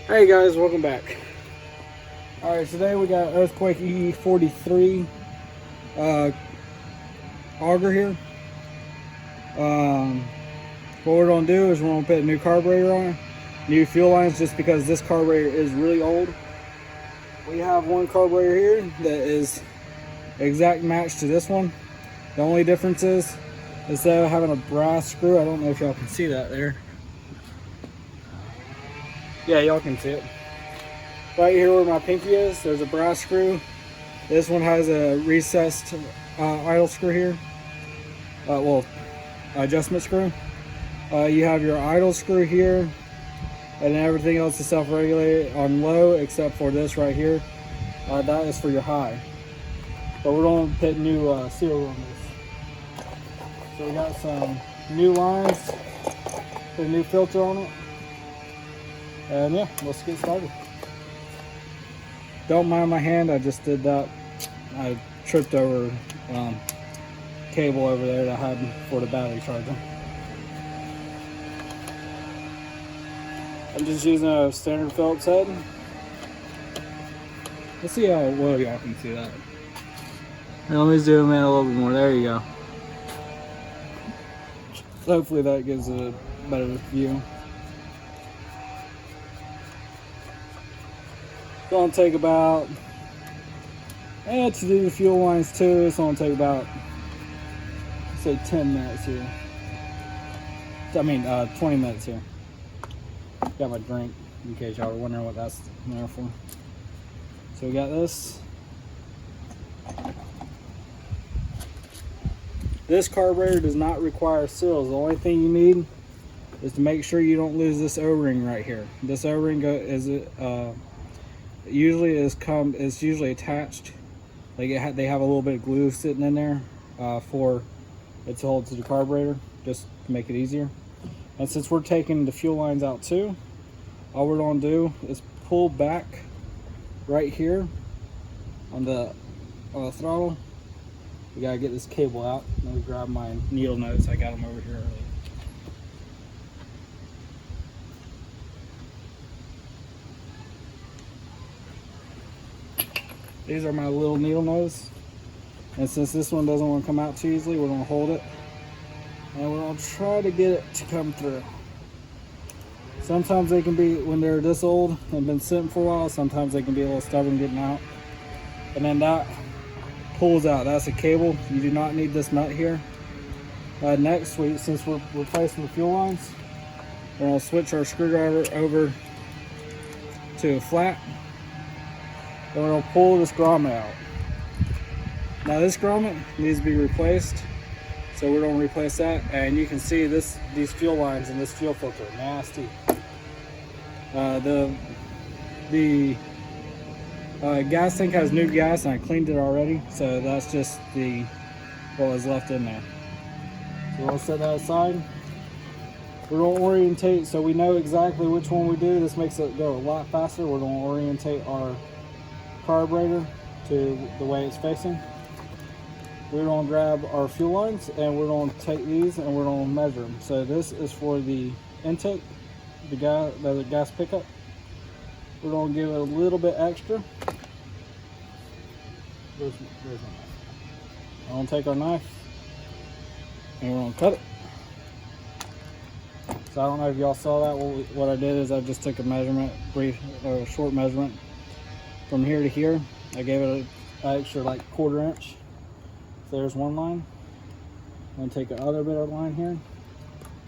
Hey guys, welcome back. Alright, today we got Earthquake E43 auger here. What we're going to do is we're going to put a new carburetor on it, new fuel lines, just because this carburetor is really old. We have one carburetor here that is exact match to this one. The only difference is, instead of having a brass screw, I don't know if y'all can see that there. Yeah, y'all can see it. Right here where my pinky is, there's a brass screw. This one has a recessed idle screw here. Adjustment screw. You have your idle screw here, and everything else is self-regulated on low except for this right here. That is for your high. But we're going to put new seal on this. So we got some new lines, put a new filter on it. And yeah, let's get started. Don't mind my hand, I just did that. I tripped over cable over there that I had for the battery charger. I'm just using a standard Phillips head. Let's see how well y'all can see that. Let me zoom in a little bit more. There you go. Hopefully that gives a better view. It's gonna take about, to do the fuel lines too, it's gonna take about, say 10 minutes here. 20 minutes here. Got my drink, in case y'all are wondering what that's there for. So we got this. This carburetor does not require seals. The only thing you need is to make sure you don't lose this O-ring right here. This O-ring is usually attached. Like they have a little bit of glue sitting in there for it to hold to the carburetor, just to make it easier. And since we're taking the fuel lines out too, all we're going to do is pull back right here on the throttle. We gotta get this cable out. Let me grab my needle nose. I got them over here earlier. These are my little needle nose, and since this one doesn't want to come out too easily, we're going to hold it and we're going to try to get it to come through. Sometimes they can be, when they're this old and been sitting for a while, sometimes they can be a little stubborn getting out. And then that pulls out. That's a cable. You do not need this nut here. Next, since we're replacing the fuel lines, we're going to switch our screwdriver over to a flat. And we're going to pull this grommet out. Now this grommet needs to be replaced, so we're going to replace that. And you can see these fuel lines and this fuel filter are nasty. The gas tank has new gas and I cleaned it already, so that's just what was left in there. So we'll set that aside. We're going to orientate so we know exactly which one we do. This makes it go a lot faster. We're going to orientate our carburetor to the way it's facing. We're going to grab our fuel lines and we're going to take these and we're going to measure them. So this is for the intake, the gas pickup. We're going to give it a little bit extra. There's my knife. I'm going to take our knife and we're going to cut it. So I don't know if y'all saw that. What I did is I just took a measurement, short measurement from here to here. I gave it an extra like 1/4 inch. So there's one line. I'm going to take another bit of line here.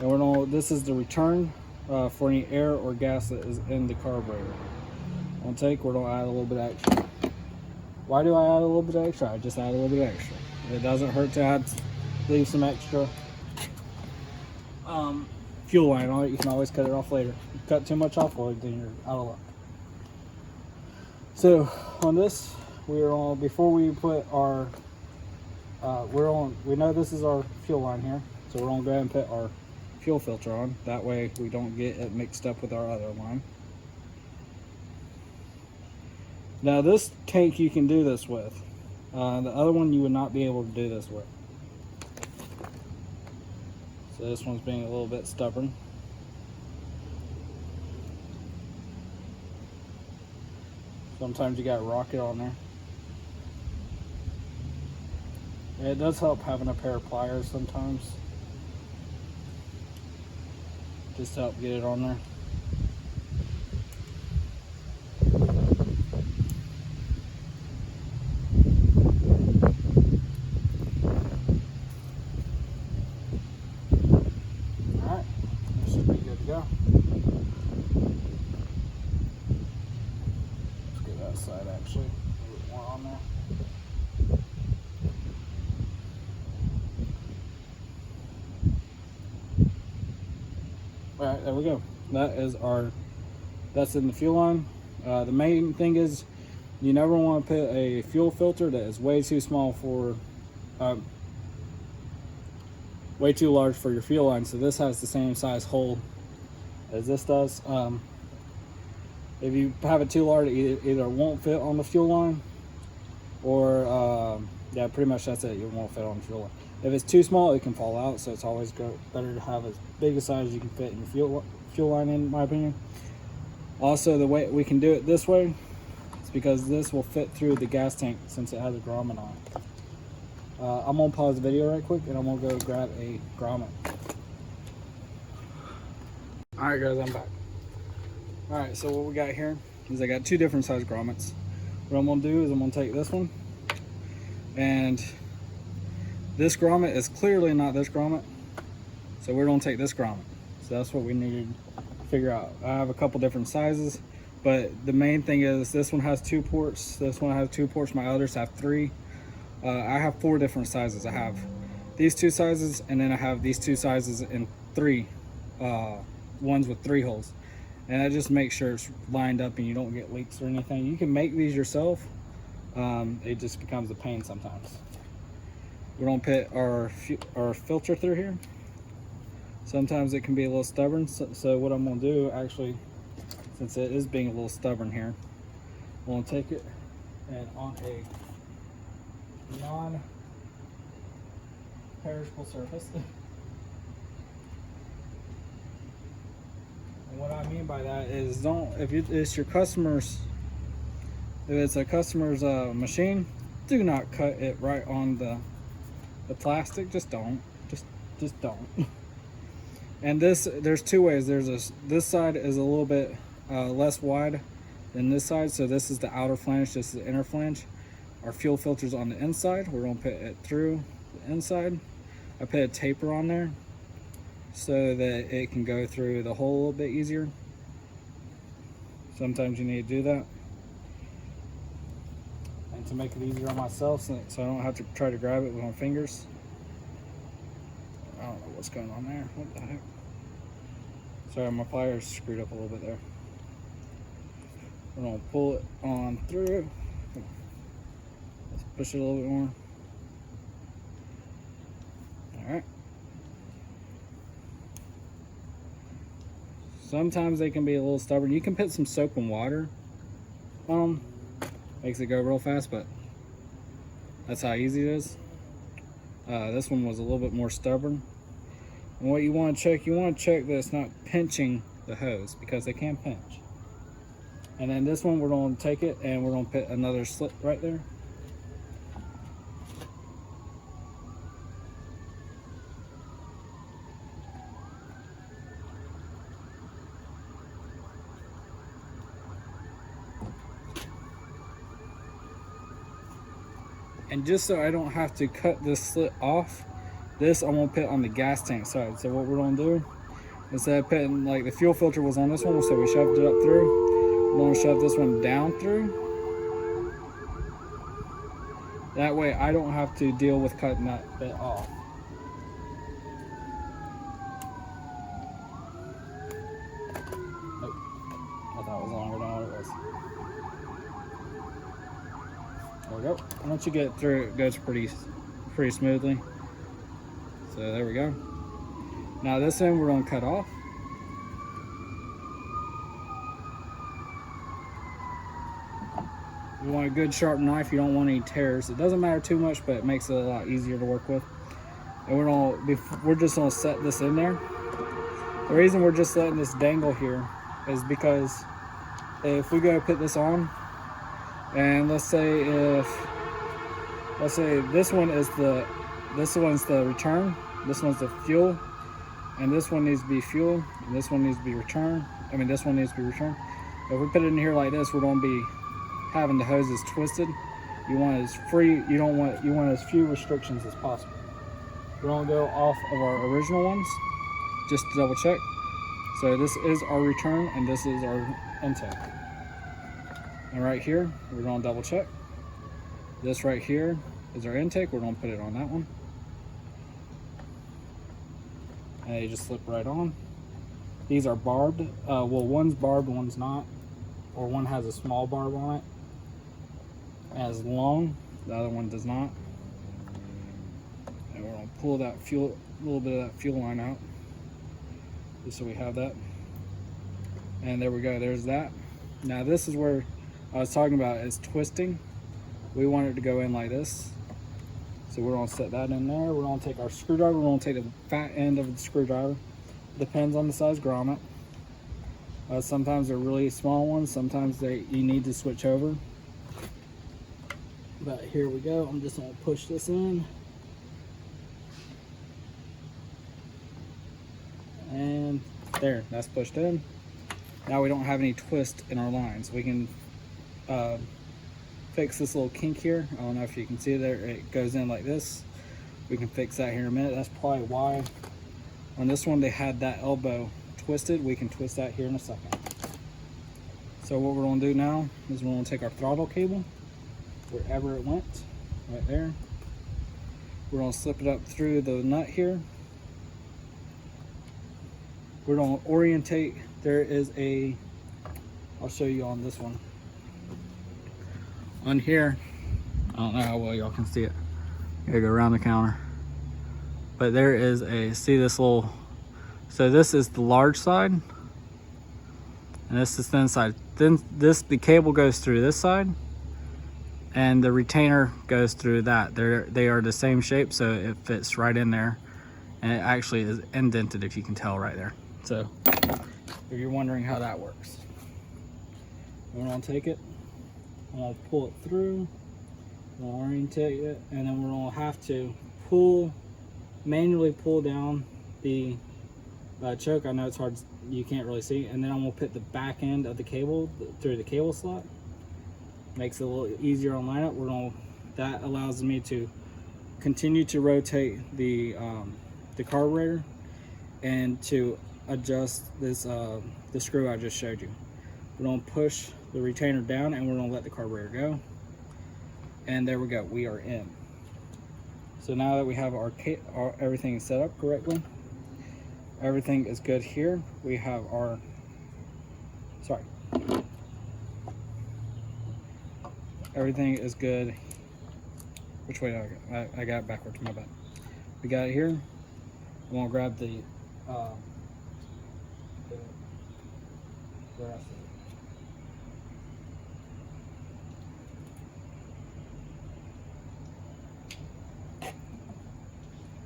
And this is the return for any air or gas that is in the carburetor. We're going to add a little bit extra. Why do I add a little bit extra? I just add a little bit extra. It doesn't hurt to leave some extra fuel line on it. You can always cut it off later. If you cut too much off, well, then you're out of luck. So on this, before we put our, we know this is our fuel line here. So we're going to go ahead and put our fuel filter on. That way we don't get it mixed up with our other line. Now this tank you can do this with. The other one you would not be able to do this with. So this one's being a little bit stubborn. Sometimes you got rocket on there. And it does help having a pair of pliers sometimes, just to help get it on there. Alright, that should be good to go. Let's get that side actually, a little more on there. Alright, there we go. That's in the fuel line. The main thing is you never want to put a fuel filter that is way too small for, way too large for your fuel line. So this has the same size hole as this does. If you have it too large, it either won't fit on the fuel line, or yeah, pretty much that's it. It won't fit on the fuel line. If it's too small, it can fall out. So it's always better to have as big a size as you can fit in your fuel line, in my opinion. Also, the way we can do it this way is because this will fit through the gas tank since it has a grommet on it. I'm gonna pause the video right quick and I'm gonna go grab a grommet. Alright guys, I'm back. Alright, so what we got here is I got two different size grommets. What I'm gonna do is I'm gonna take this one, and this grommet is clearly not this grommet, so we're gonna take this grommet. So that's what we needed to figure out. I have a couple different sizes, but the main thing is this one has 2 ports, this one has 2 ports, my others have 3. I have 4 different sizes. I have these 2 sizes, and then I have these 2 sizes in 3, ones with 3 holes. And that just makes sure it's lined up and you don't get leaks or anything. You can make these yourself. It just becomes a pain sometimes. We're gonna put our filter through here. Sometimes it can be a little stubborn. So what I'm gonna do, actually, since it is being a little stubborn here, I'm gonna take it and on a non-perishable surface. And what I mean by that is, if it's your customer's, if it's a customer's machine, do not cut it right on the plastic. Just don't. Just don't. And there's 2 ways. This side is a little bit less wide than this side, so this is the outer flange, this is the inner flange. Our fuel filter's on the inside. We're gonna put it through the inside. I put a taper on there so that it can go through the hole a little bit easier. Sometimes you need to do that. And to make it easier on myself, so I don't have to try to grab it with my fingers. I don't know what's going on there. What the heck? Sorry, my pliers screwed up a little bit there. We're gonna pull it on through. Let's push it a little bit more. All right. Sometimes they can be a little stubborn. You can put some soap and water on them. Makes it go real fast, but that's how easy it is. This one was a little bit more stubborn. And what you want to check that it's not pinching the hose, because they can pinch. And then this one, we're going to take it and we're going to put another slit right there. And just so I don't have to cut this slit off, this I'm gonna put on the gas tank side. So what we're gonna do, instead of putting, like the fuel filter was on this one, so we shoved it up through, we're gonna shove this one down through. That way I don't have to deal with cutting that bit off. Nope. I thought it was longer than what it was. There we go. Once you get through, it goes pretty smoothly. So there we go. Now this end we're going to cut off. You want a good sharp knife. You don't want any tears. It doesn't matter too much, but it makes it a lot easier to work with. And we're just going to set this in there. The reason we're just letting this dangle here is because if we go put this on, And let's say this one's the return, this one's the fuel, and this one needs to be fuel, and this one needs to be return. I mean, this one needs to be returned. If we put it in here like this, we're going to be having the hoses twisted. You want as free, you want as few restrictions as possible. We're going to go off of our original ones just to double check. So this is our return and this is our intake. And right here, we're going to double check. This right here is our intake. We're going to put it on that one. And you just slip right on. These are barbed. Well, one's barbed, one's not. Or one has a small barb on it. As long, the other one does not. And we're going to pull that fuel, a little bit of that fuel line out. Just so we have that. And there we go, there's that. Now this is where I was talking about is twisting. We want it to go in like this. So we're gonna set that in there. We're gonna take our screwdriver, we're gonna take the fat end of the screwdriver. Depends on the size grommet. Sometimes they're really small ones, sometimes you need to switch over. But here we go, I'm just gonna push this in. And there, that's pushed in. Now we don't have any twist in our lines. We can fix this little kink here. I don't know if you can see there, it goes in like this. We can fix that here in a minute. That's probably why on this one they had that elbow twisted. We can twist that here in a second. So what we're gonna do now is we're gonna take our throttle cable, wherever it went, right there. We're gonna slip it up through the nut here. We're gonna orientate. There is a, I'll show you on this one. On here, I don't know how well y'all can see it. Gotta go around the counter. But there is a, see this little, so this is the large side, and this is the thin side. Then the cable goes through this side, and the retainer goes through that. They are the same shape, so it fits right in there. And it actually is indented, if you can tell right there. So if you're wondering how that works, we're gonna take it, I'm gonna pull it through, we'll orientate it, and then we're gonna have to manually pull down the choke. I know it's hard, you can't really see, and then I'm gonna put the back end of the cable through the cable slot. Makes it a little easier on lineup. That allows me to continue to rotate the carburetor and to adjust this the screw I just showed you. We're going to push the retainer down and we're going to let the carburetor go. And there we go, we are in. So now that we have our everything set up correctly, everything is good here. We have our, everything is good. Which way did I got it backwards, my bad. We got it here. I'm going to grab the rest of it.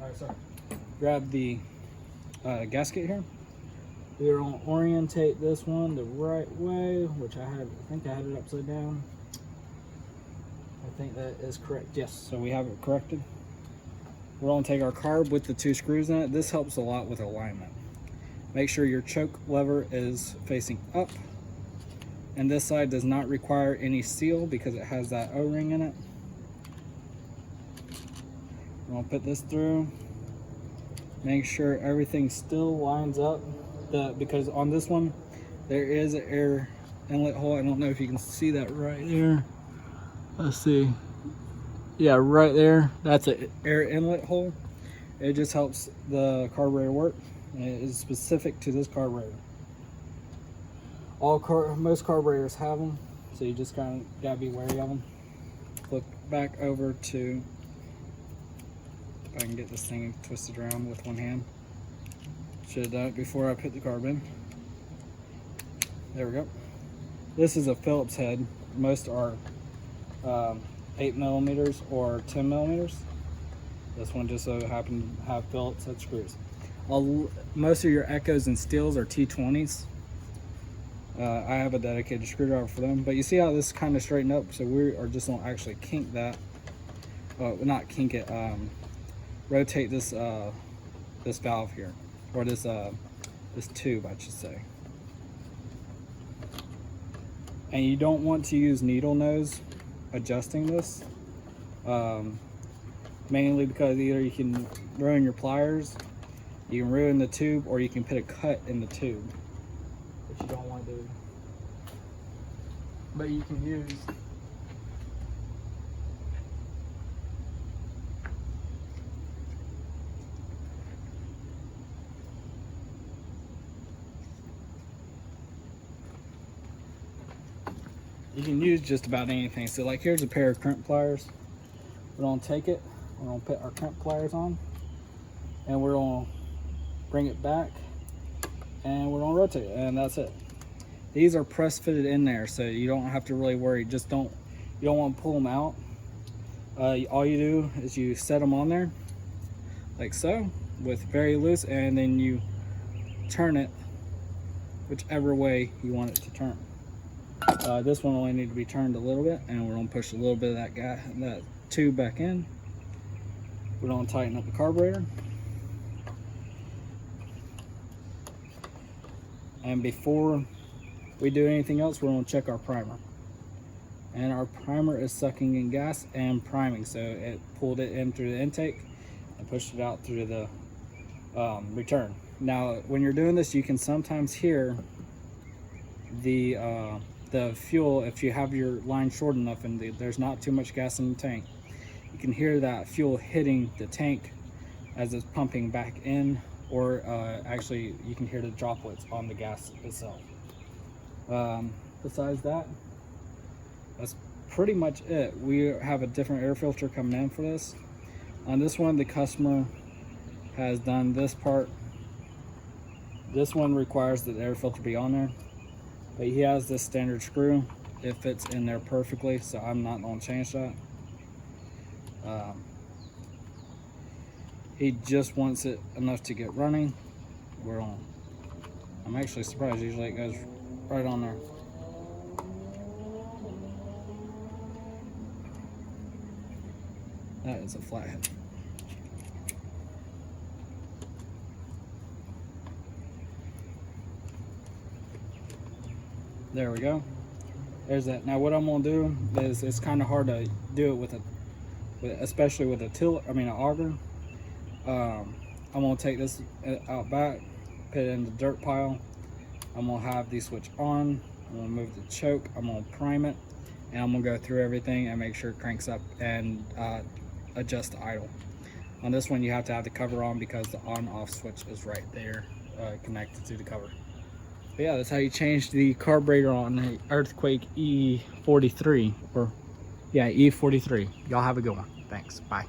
Alright, sorry. Grab the gasket here. We're going to orientate this one the right way, which I think I had it upside down. I think that is correct. Yes, so we have it corrected. We're going to take our carb with the 2 screws in it. This helps a lot with alignment. Make sure your choke lever is facing up. And this side does not require any seal because it has that O-ring in it. We're going to put this through. Make sure everything still lines up. Because on this one, there is an air inlet hole. I don't know if you can see that right there. Let's see. Yeah, right there. That's an air inlet hole. It just helps the carburetor work. It is specific to this carburetor. Most carburetors have them, so you just kind of gotta be wary of them. Flip back over to, if I can get this thing twisted around with one hand. Should have done it before I put the carb in. There we go. This is a Phillips head. Most are 8 millimeters or 10 millimeters. This one just so happened to have Phillips head screws. Most of your Echoes and Steels are T20s. I have a dedicated screwdriver for them. But you see how this kind of straightened up? So we are just gonna actually kink that. Not kink it. Rotate this this valve here, or this tube, I should say. And you don't want to use needle nose adjusting this, mainly because either you can ruin your pliers, you can ruin the tube, or you can put a cut in the tube, which you don't want to do. But you can use just about anything. So like here's a pair of crimp pliers. We're gonna take it, we're gonna put our crimp pliers on, and we're gonna bring it back, and we're gonna rotate it, and that's it. These are press fitted in there, so you don't have to really worry. You don't want to pull them out. All you do is you set them on there like so, with very loose, and then you turn it whichever way you want it to turn. This one only need to be turned a little bit, and we're gonna push a little bit of that tube back in. We're gonna tighten up the carburetor. And before we do anything else, we're gonna check our primer. And our primer is sucking in gas and priming, so it pulled it in through the intake and pushed it out through the return. Now, when you're doing this, you can sometimes hear the fuel, if you have your line short enough and there's not too much gas in the tank, you can hear that fuel hitting the tank as it's pumping back in, or actually you can hear the droplets on the gas itself. Besides that, that's pretty much it. We have a different air filter coming in for this. On this one, the customer has done this part. This one requires the air filter be on there, but he has this standard screw. It fits in there perfectly, so I'm not going to change that. He just wants it enough to get running. We're on. I'm actually surprised. Usually it goes right on there. That is a flathead. There we go. There's that. Now what I'm gonna do is, it's kind of hard to do it especially with an auger. I'm gonna take this out back, put it in the dirt pile. I'm gonna have the switch on. I'm gonna move the choke. I'm gonna prime it, and I'm gonna go through everything and make sure it cranks up and adjust the idle. On this one, you have to have the cover on because the on-off switch is right there, connected to the cover. But yeah, that's how you change the carburetor on the Earthquake E43, or yeah, E43. Y'all have a good one. Thanks. Bye.